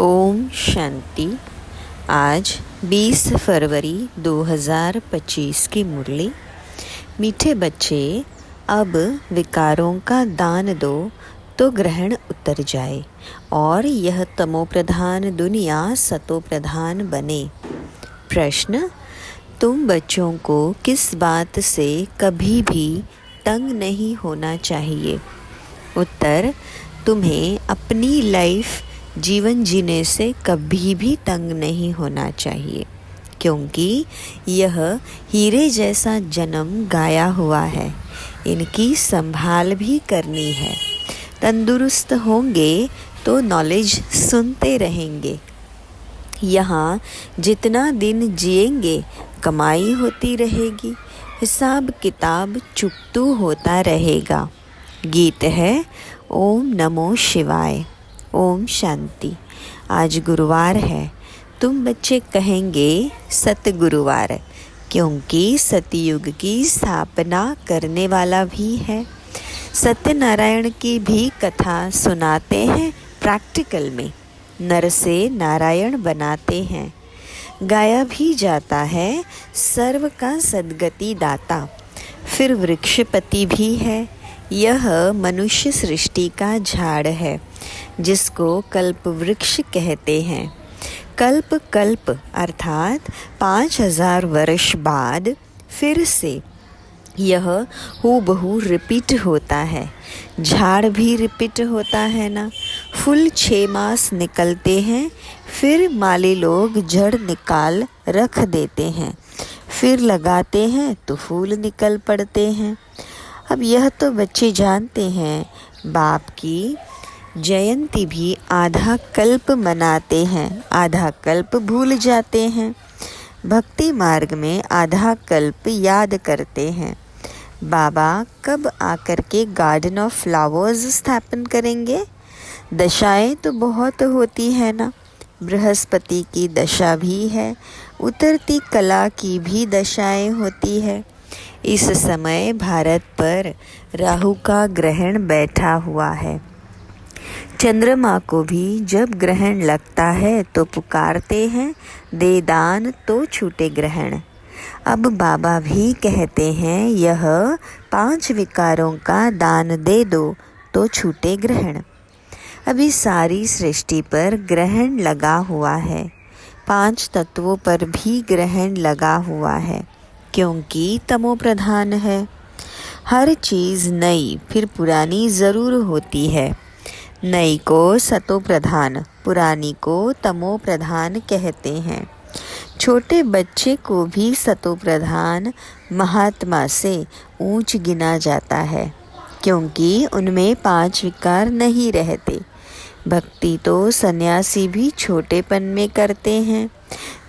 ओम शांति। आज 20 फरवरी 2025 की मुरली। मीठे बच्चे, अब विकारों का दान दो तो ग्रहण उतर जाए और यह तमोप्रधान दुनिया सतोप्रधान बने। प्रश्न: तुम बच्चों को किस बात से कभी भी तंग नहीं होना चाहिए? उत्तर: तुम्हें अपनी लाइफ जीवन जीने से कभी भी तंग नहीं होना चाहिए, क्योंकि यह हीरे जैसा जन्म गाया हुआ है। इनकी संभाल भी करनी है। तंदुरुस्त होंगे तो नॉलेज सुनते रहेंगे। यहाँ जितना दिन जिएंगे कमाई होती रहेगी, हिसाब किताब चुकतू होता रहेगा। गीत है ओम नमो शिवाय। ओम शांति। आज गुरुवार है। तुम बच्चे कहेंगे सतगुरुवार, क्योंकि सतयुग की स्थापना करने वाला भी है। सत्यनारायण की भी कथा सुनाते हैं प्रैक्टिकल में। नर से नारायण बनाते हैं। गाया भी जाता है सर्व का सद्गति दाता। फिर वृक्षपति भी है। यह मनुष्य सृष्टि का झाड़ है, जिसको कल्प वृक्ष कहते हैं। कल्प कल्प अर्थात 5000 वर्ष बाद फिर से यह हूबहू रिपीट होता है। झाड़ भी रिपीट होता है ना। फूल 6 मास निकलते हैं, फिर माली लोग जड़ निकाल रख देते हैं, फिर लगाते हैं तो फूल निकल पड़ते हैं। अब यह तो बच्चे जानते हैं। बाप की जयंती भी आधा कल्प मनाते हैं, आधा कल्प भूल जाते हैं। भक्ति मार्ग में आधा कल्प याद करते हैं। बाबा कब आकर के गार्डन ऑफ फ्लावर्स स्थापन करेंगे? दशाएं तो बहुत होती है ना। बृहस्पति की दशा भी है, उतरती कला की भी दशाएं होती है। इस समय भारत पर राहु का ग्रहण बैठा हुआ है। चंद्रमा को भी जब ग्रहण लगता है तो पुकारते हैं, दे दान तो छूटे ग्रहण। अब बाबा भी कहते हैं, यह 5 विकारों का दान दे दो तो छूटे ग्रहण। अभी सारी सृष्टि पर ग्रहण लगा हुआ है। 5 तत्वों पर भी ग्रहण लगा हुआ है, क्योंकि तमो प्रधान है। हर चीज़ नई फिर पुरानी ज़रूर होती है। नई को सतो प्रधान, पुरानी को तमो प्रधान कहते हैं। छोटे बच्चे को भी सतो प्रधान महात्मा से ऊंच गिना जाता है, क्योंकि उनमें 5 विकार नहीं रहते। भक्ति तो सन्यासी भी छोटेपन में करते हैं।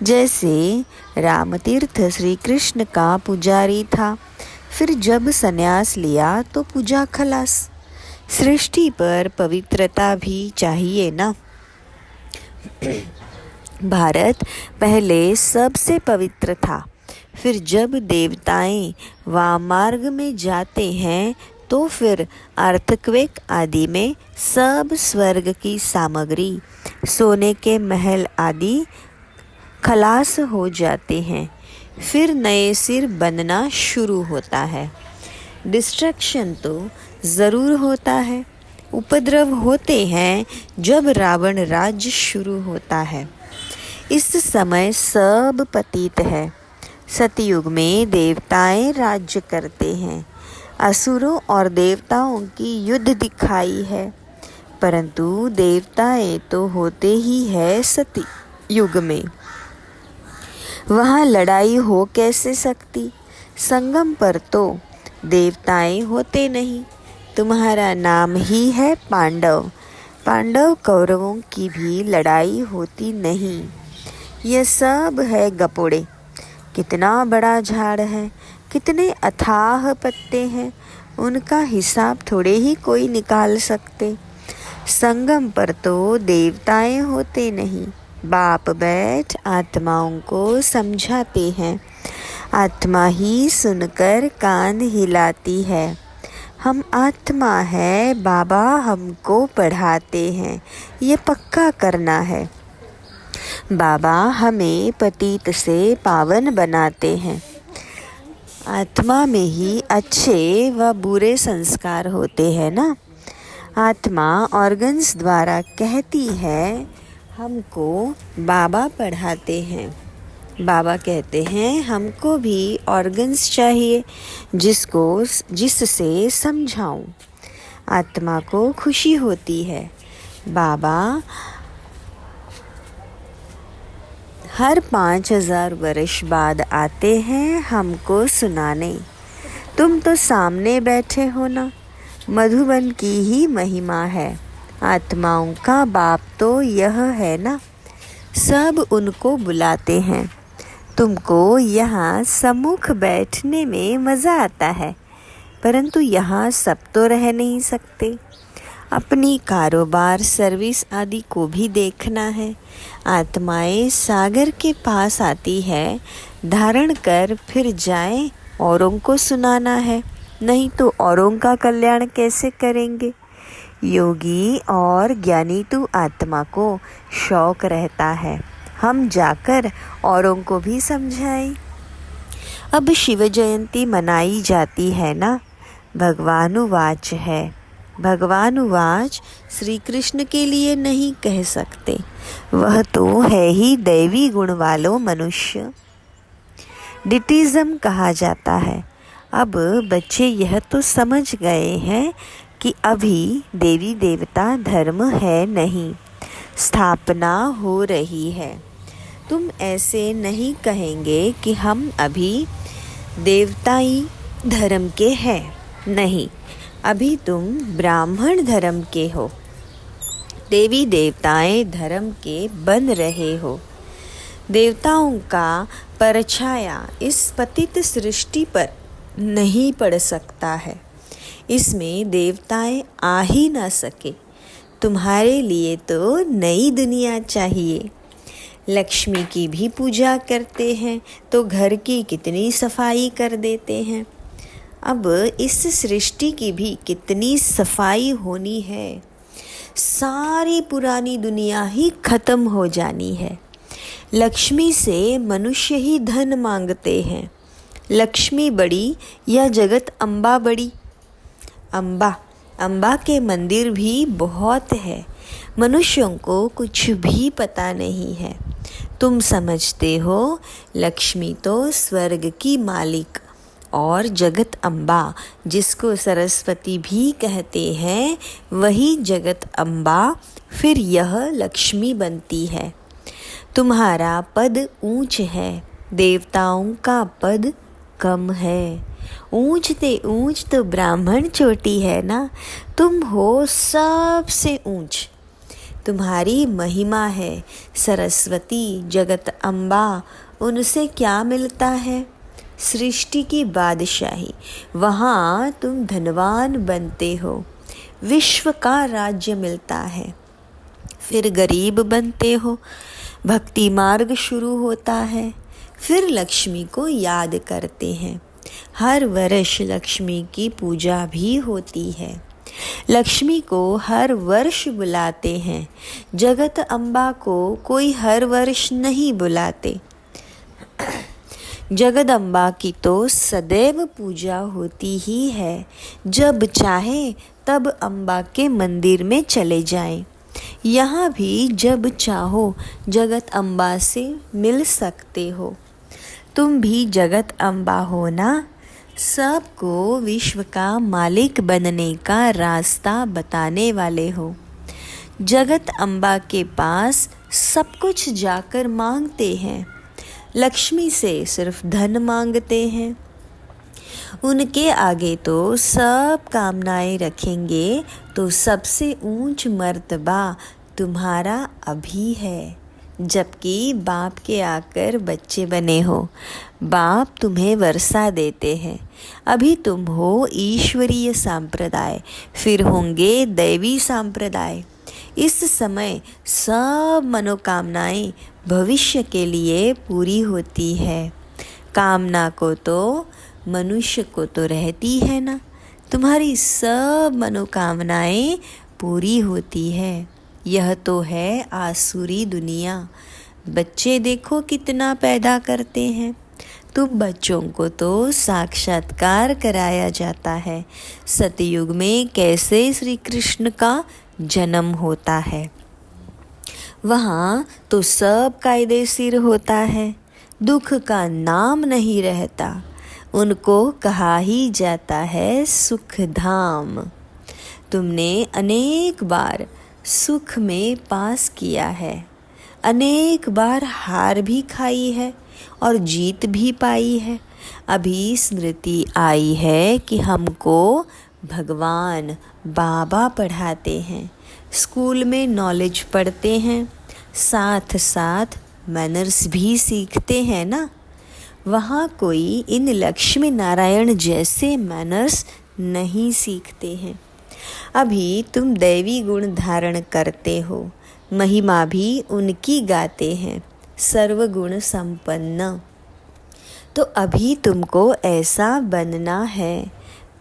जैसे रामतीर्थ श्री कृष्ण का पुजारी था, फिर जब सन्यास लिया तो पूजा खलास। सृष्टि पर पवित्रता भी चाहिए ना। भारत पहले सबसे पवित्र था, फिर जब देवताएं वामार्ग में जाते हैं तो फिर अर्थक्वेक आदि में सब स्वर्ग की सामग्री, सोने के महल आदि खलास हो जाते हैं। फिर नए सिर बनना शुरू होता है। डिस्ट्रक्शन तो ज़रूर होता है। उपद्रव होते हैं जब रावण राज्य शुरू होता है। इस समय सब पतित है। सतयुग में देवताएं राज्य करते हैं। असुरों और देवताओं की युद्ध दिखाई है, परंतु देवताएं तो होते ही है सतयुग में। वहाँ लड़ाई हो कैसे सकती? संगम पर तो देवताएं होते नहीं। तुम्हारा नाम ही है पांडव। पांडव कौरवों की भी लड़ाई होती नहीं। यह सब है गपोड़े। कितना बड़ा झाड़ है, कितने अथाह पत्ते हैं, उनका हिसाब थोड़े ही कोई निकाल सकते। संगम पर तो देवताएं होते नहीं। बाप बैठ आत्माओं को समझाते हैं। आत्मा ही सुनकर कान हिलाती है। हम आत्मा है, बाबा हमको पढ़ाते हैं, ये पक्का करना है। बाबा हमें पतित से पावन बनाते हैं। आत्मा में ही अच्छे व बुरे संस्कार होते हैं ना। आत्मा ऑर्गन्स द्वारा कहती है, हमको बाबा पढ़ाते हैं। बाबा कहते हैं हमको भी ऑर्गन्स चाहिए जिससे समझाऊं। आत्मा को खुशी होती है। बाबा हर 5000 वर्ष बाद आते हैं हमको सुनाने। तुम तो सामने बैठे हो ना। मधुबन की ही महिमा है। आत्माओं का बाप तो यह है ना। सब उनको बुलाते हैं। तुमको यहाँ सम्मुख बैठने में मज़ा आता है, परंतु यहाँ सब तो रह नहीं सकते। अपनी कारोबार सर्विस आदि को भी देखना है। आत्माएं सागर के पास आती है, धारण कर फिर जाए औरों को सुनाना है, नहीं तो औरों का कल्याण कैसे करेंगे। योगी और ज्ञानी तो आत्मा को शौक रहता है हम जाकर औरों को भी समझाएं। अब शिव जयंती मनाई जाती है ना। भगवानुवाच है। भगवानुवाच श्री कृष्ण के लिए नहीं कह सकते, वह तो है ही दैवी गुण वालों मनुष्य। डिटिज्म कहा जाता है। अब बच्चे यह तो समझ गए हैं कि अभी देवी देवता धर्म है नहीं, स्थापना हो रही है। तुम ऐसे नहीं कहेंगे कि हम अभी देवताई धर्म के हैं, नहीं, अभी तुम ब्राह्मण धर्म के हो। देवी देवताएं धर्म के बन रहे हो। देवताओं का परछाया इस पतित सृष्टि पर नहीं पड़ सकता है। इसमें देवताएं आ ही ना सके। तुम्हारे लिए तो नई दुनिया चाहिए। लक्ष्मी की भी पूजा करते हैं तो घर की कितनी सफाई कर देते हैं। अब इस सृष्टि की भी कितनी सफाई होनी है। सारी पुरानी दुनिया ही खत्म हो जानी है। लक्ष्मी से मनुष्य ही धन मांगते हैं। लक्ष्मी बड़ी या जगत अम्बा बड़ी? अम्बा के मंदिर भी बहुत है। मनुष्यों को कुछ भी पता नहीं है। तुम समझते हो लक्ष्मी तो स्वर्ग की मालिक और जगत अम्बा, जिसको सरस्वती भी कहते हैं, वही जगत अम्बा फिर यह लक्ष्मी बनती है। तुम्हारा पद ऊंच है, देवताओं का पद कम है। ऊंचते ऊंच तो ब्राह्मण चोटी है ना। तुम हो सबसे ऊंच। तुम्हारी महिमा है। सरस्वती जगत अम्बा, उनसे क्या मिलता है? सृष्टि की बादशाही। वहाँ तुम धनवान बनते हो, विश्व का राज्य मिलता है। फिर गरीब बनते हो, भक्ति मार्ग शुरू होता है। फिर लक्ष्मी को याद करते हैं। हर वर्ष लक्ष्मी की पूजा भी होती है। लक्ष्मी को हर वर्ष बुलाते हैं। जगत अम्बा को कोई हर वर्ष नहीं बुलाते। जगदम्बा की तो सदैव पूजा होती ही है। जब चाहे तब अम्बा के मंदिर में चले जाएं। यहाँ भी जब चाहो जगत अम्बा से मिल सकते हो। तुम भी जगत अम्बा हो ना। सबको विश्व का मालिक बनने का रास्ता बताने वाले हो। जगत अम्बा के पास सब कुछ जाकर मांगते हैं। लक्ष्मी से सिर्फ धन मांगते हैं। उनके आगे तो सब कामनाएं रखेंगे तो सबसे ऊंच मर्तबा तुम्हारा अभी है, जबकि बाप के आकर बच्चे बने हो। बाप तुम्हें वर्षा देते हैं। अभी तुम हो ईश्वरीय सांप्रदाय, फिर होंगे दैवी सांप्रदाय। इस समय सब मनोकामनाएं भविष्य के लिए पूरी होती है। कामना को तो मनुष्य को तो रहती है ना। तुम्हारी सब मनोकामनाएं पूरी होती है। यह तो है आसुरी दुनिया। बच्चे देखो कितना पैदा करते हैं। तुम बच्चों को तो साक्षात्कार कराया जाता है सतयुग में कैसे श्री कृष्ण का जन्म होता है। वहाँ तो सब कायदेशीर होता है, दुख का नाम नहीं रहता। उनको कहा ही जाता है सुख धाम। तुमने अनेक बार सुख में पास किया है, अनेक बार हार भी खाई है और जीत भी पाई है। अभी स्मृति आई है कि हमको भगवान बाबा पढ़ाते हैं, स्कूल में नॉलेज पढ़ते हैं, साथ साथ मैनर्स भी सीखते हैं ना। वहाँ कोई इन लक्ष्मी नारायण जैसे मैनर्स नहीं सीखते हैं। अभी तुम दैवी गुण धारण करते हो, महिमा भी उनकी गाते हैं, सर्वगुण संपन्न। तो अभी तुमको ऐसा बनना है।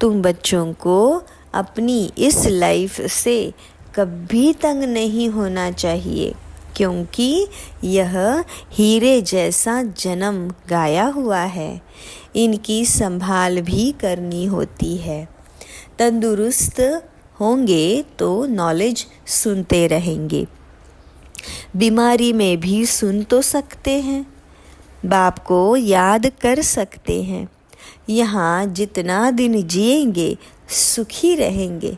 तुम बच्चों को अपनी इस लाइफ से कभी तंग नहीं होना चाहिए, क्योंकि यह हीरे जैसा जन्म गाया हुआ है। इनकी संभाल भी करनी होती है। तंदुरुस्त होंगे तो नॉलेज सुनते रहेंगे। बीमारी में भी सुन तो सकते हैं, बाप को याद कर सकते हैं। यहाँ जितना दिन जिएंगे सुखी रहेंगे,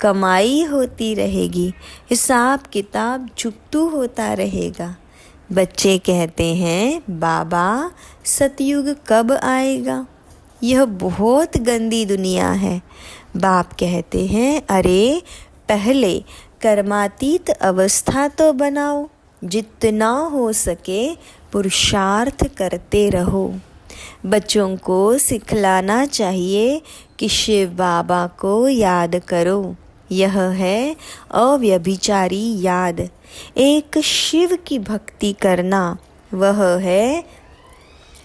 कमाई होती रहेगी, हिसाब किताब चुकतू होता रहेगा। बच्चे कहते हैं बाबा सतयुग कब आएगा, यह बहुत गंदी दुनिया है। बाप कहते हैं अरे पहले कर्मातीत अवस्था तो बनाओ, जितना हो सके पुरुषार्थ करते रहो। बच्चों को सिखलाना चाहिए कि शिव बाबा को याद करो। यह है अव्यभिचारी याद। एक शिव की भक्ति करना, वह है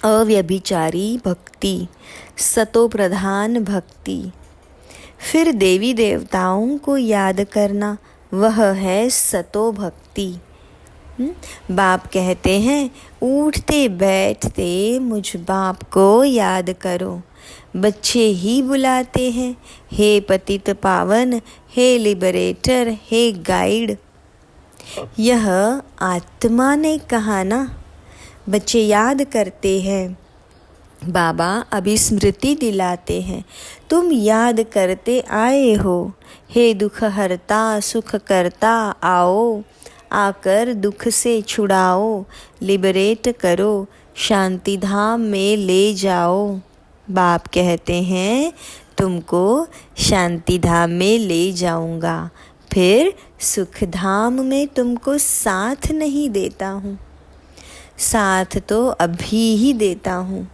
अव्यभिचारी भक्ति, सतो प्रधान भक्ति। फिर देवी देवताओं को याद करना, वह है सतो भक्ति। बाप कहते हैं उठते बैठते मुझ बाप को याद करो। बच्चे ही बुलाते हैं हे पतित पावन, हे लिबरेटर, हे गाइड। यह आत्मा ने कहा ना। बच्चे याद करते हैं, बाबा अभी स्मृति दिलाते हैं, तुम याद करते आए हो। हे दुख हरता सुख करता आओ, आकर दुख से छुड़ाओ, लिबरेट करो, शांति धाम में ले जाओ। बाप कहते हैं तुमको शांति धाम में ले जाऊंगा, फिर सुख धाम में तुमको साथ नहीं देता हूँ। साथ तो अभी ही देता हूँ,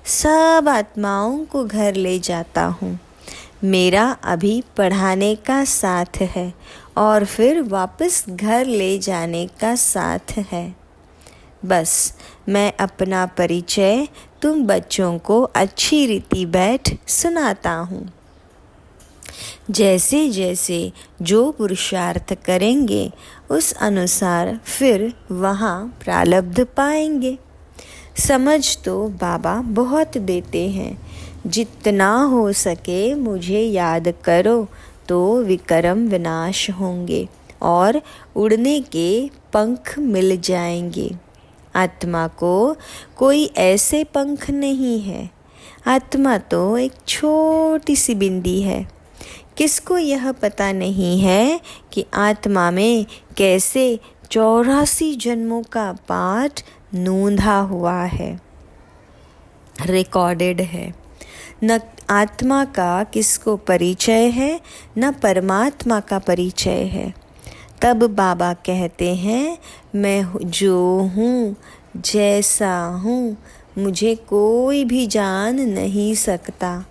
सब आत्माओं को घर ले जाता हूँ। मेरा अभी पढ़ाने का साथ है और फिर वापस घर ले जाने का साथ है। बस मैं अपना परिचय तुम बच्चों को अच्छी रीति बैठ सुनाता हूँ। जैसे जैसे जो पुरुषार्थ करेंगे उस अनुसार फिर वहाँ प्रारब्ध पाएंगे। समझ तो बाबा बहुत देते हैं, जितना हो सके मुझे याद करो तो विक्रम विनाश होंगे और उड़ने के पंख मिल जाएंगे। आत्मा को कोई ऐसे पंख नहीं है, आत्मा तो एक छोटी सी बिंदी है। किसको यह पता नहीं है कि आत्मा में कैसे 84 जन्मों का पाठ नोंधा हुआ है, रिकॉर्डेड है। न आत्मा का किसको परिचय है, न परमात्मा का परिचय है। तब बाबा कहते हैं मैं जो हूँ, जैसा हूँ, मुझे कोई भी जान नहीं सकता।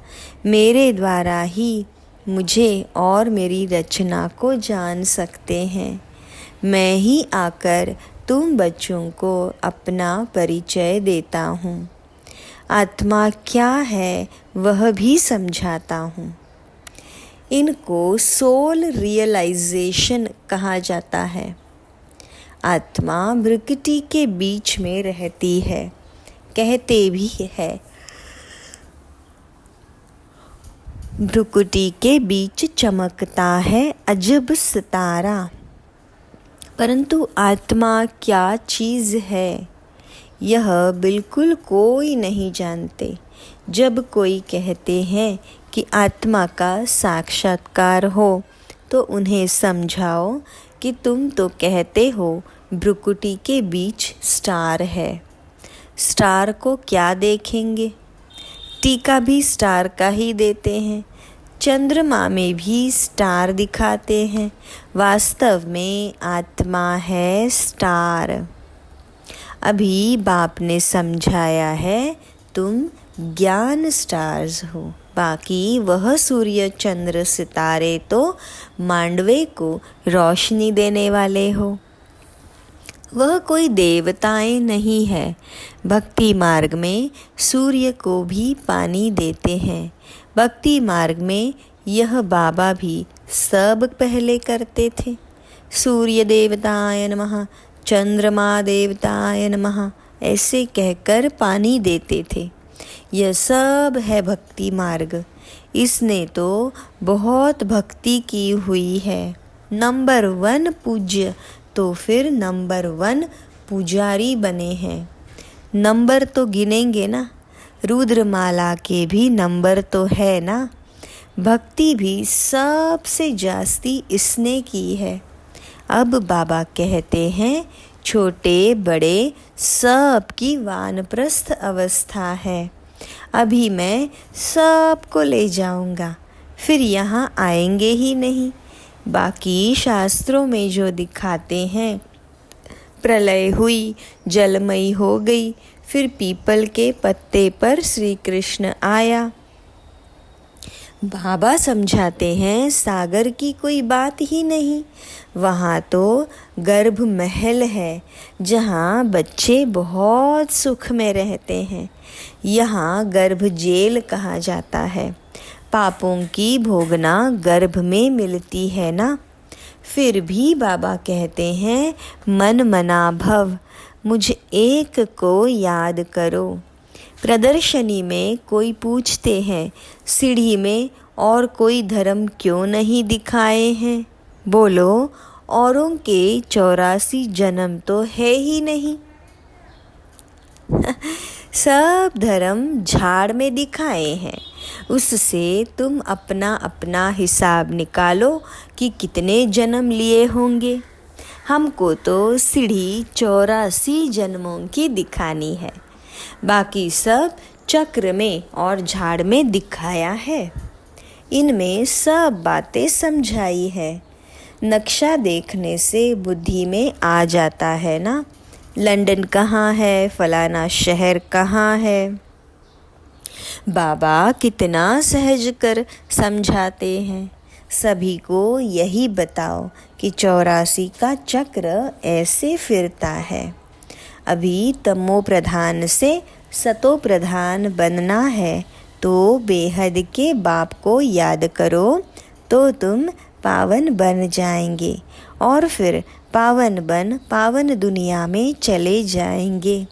मेरे द्वारा ही मुझे और मेरी रचना को जान सकते हैं। मैं ही आकर तुम बच्चों को अपना परिचय देता हूँ। आत्मा क्या है वह भी समझाता हूँ। इनको सोल रियलाइजेशन कहा जाता है। आत्मा भ्रुकुटी के बीच में रहती है। कहते भी है भ्रुकुटी के बीच चमकता है अजब सितारा। परंतु आत्मा क्या चीज़ है, यह बिल्कुल कोई नहीं जानते। जब कोई कहते हैं कि आत्मा का साक्षात्कार हो, तो उन्हें समझाओ कि तुम तो कहते हो भ्रुकुटी के बीच स्टार है। स्टार को क्या देखेंगे? टीका भी स्टार का ही देते हैं, चंद्रमा में भी स्टार दिखाते हैं। वास्तव में आत्मा है स्टार। अभी बाप ने समझाया है तुम ज्ञान स्टार्स हो। बाकी वह सूर्य चंद्र सितारे तो मांडवे को रोशनी देने वाले हो। वह कोई देवताएं नहीं है। भक्ति मार्ग में सूर्य को भी पानी देते हैं। भक्ति मार्ग में यह बाबा भी सब पहले करते थे। सूर्य देवताय नमः, चंद्रमा देवताय नमः ऐसे कहकर पानी देते थे। यह सब है भक्ति मार्ग। इसने तो बहुत भक्ति की हुई है। नंबर 1 पूज्य तो फिर नंबर 1 पुजारी बने हैं। नंबर तो गिनेंगे ना, रुद्रमाला के भी नंबर तो है ना। भक्ति भी सबसे जास्ती इसने की है। अब बाबा कहते हैं छोटे बड़े सब की वानप्रस्थ अवस्था है। अभी मैं सबको ले जाऊंगा, फिर यहाँ आएंगे ही नहीं। बाकी शास्त्रों में जो दिखाते हैं, प्रलय हुई, जलमयी हो गई, फिर पीपल के पत्ते पर श्री कृष्ण आया। बाबा समझाते हैं सागर की कोई बात ही नहीं। वहाँ तो गर्भ महल है, जहाँ बच्चे बहुत सुख में रहते हैं। यहाँ गर्भ जेल कहा जाता है। पापों की भोगना गर्भ में मिलती है ना। फिर भी बाबा कहते हैं मन मना भव, मुझे एक को याद करो। प्रदर्शनी में कोई पूछते हैं सीढ़ी में और कोई धर्म क्यों नहीं दिखाए हैं? बोलो औरों के 84 जन्म तो है ही नहीं। सब धर्म झाड़ में दिखाए हैं। उससे तुम अपना अपना हिसाब निकालो कि कितने जन्म लिए होंगे। हमको तो सीढ़ी 84 जन्मों की दिखानी है। बाकी सब चक्र में और झाड़ में दिखाया है। इनमें सब बातें समझाई है। नक्शा देखने से बुद्धि में आ जाता है ना, लंदन कहाँ है, फलाना शहर कहाँ है। बाबा कितना सहज कर समझाते हैं। सभी को यही बताओ कि 84 का चक्र ऐसे फिरता है। अभी तमो प्रधान से सतो प्रधान बनना है, तो बेहद के बाप को याद करो तो तुम पावन बन जाएंगे और फिर पावन बन पावन दुनिया में चले जाएंगे।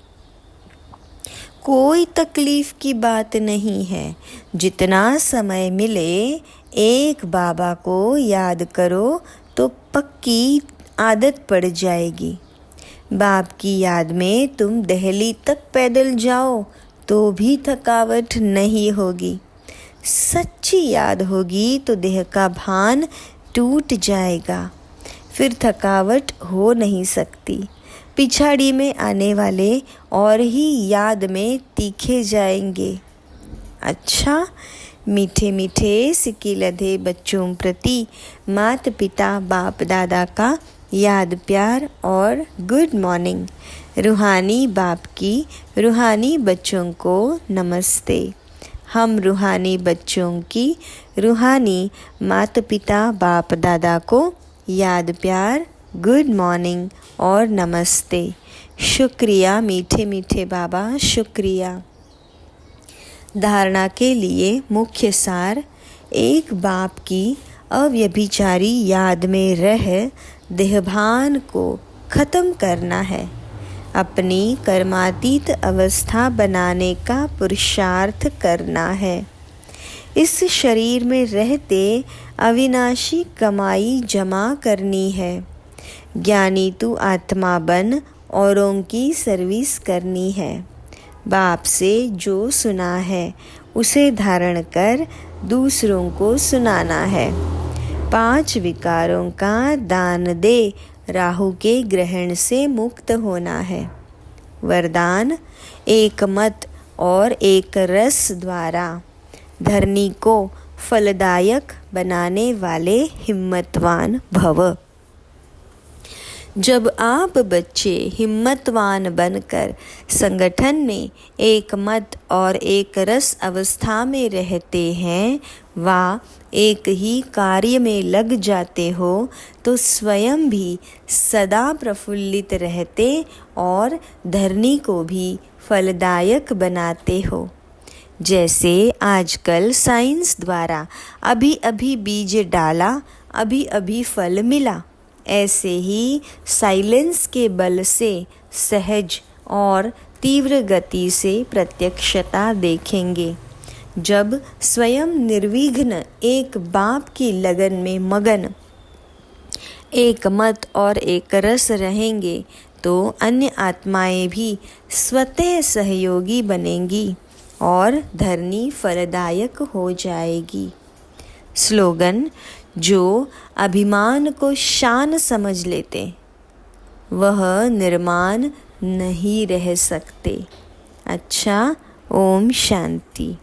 कोई तकलीफ की बात नहीं है। जितना समय मिले एक बाबा को याद करो तो पक्की आदत पड़ जाएगी। बाप की याद में तुम दिल्ली तक पैदल जाओ तो भी थकावट नहीं होगी। सच्ची याद होगी तो देह का भान टूट जाएगा, फिर थकावट हो नहीं सकती। पिछाड़ी में आने वाले और ही याद में तीखे जाएंगे। अच्छा, मीठे मीठे सिक्के लधे बच्चों प्रति माता पिता बाप दादा का याद प्यार और गुड मॉर्निंग। रूहानी बाप की रूहानी बच्चों को नमस्ते। हम रूहानी बच्चों की रूहानी माता पिता बाप दादा को याद प्यार गुड मॉर्निंग और नमस्ते। शुक्रिया मीठे मीठे बाबा, शुक्रिया। धारणा के लिए मुख्य सार, एक बाप की अव्यभिचारी याद में रह देहभान को खत्म करना है। अपनी कर्मातीत अवस्था बनाने का पुरुषार्थ करना है। इस शरीर में रहते अविनाशी कमाई जमा करनी है। ज्ञानी तू आत्मा बन, औरों की सर्विस करनी है। बाप से जो सुना है उसे धारण कर दूसरों को सुनाना है। 5 विकारों का दान दे, राहु के ग्रहण से मुक्त होना है। वरदान: एक मत और एक रस द्वारा धरनी को फलदायक बनाने वाले हिम्मतवान भव। जब आप बच्चे हिम्मतवान बनकर संगठन में एक मत और एक रस अवस्था में रहते हैं व एक ही कार्य में लग जाते हो तो स्वयं भी सदा प्रफुल्लित रहते और धरनी को भी फलदायक बनाते हो। जैसे आजकल साइंस द्वारा अभी अभी बीज डाला, अभी अभी फल मिला, ऐसे ही साइलेंस के बल से सहज और तीव्र गति से प्रत्यक्षता देखेंगे। जब स्वयं निर्विघ्न एक बाप की लगन में मगन, एक मत और एक रस रहेंगे तो अन्य आत्माएं भी स्वतः सहयोगी बनेंगी और धरनी फलदायक हो जाएगी। स्लोगन: जो अभिमान को शान समझ लेते वह निर्माण नहीं रह सकते। अच्छा, ओम शांति।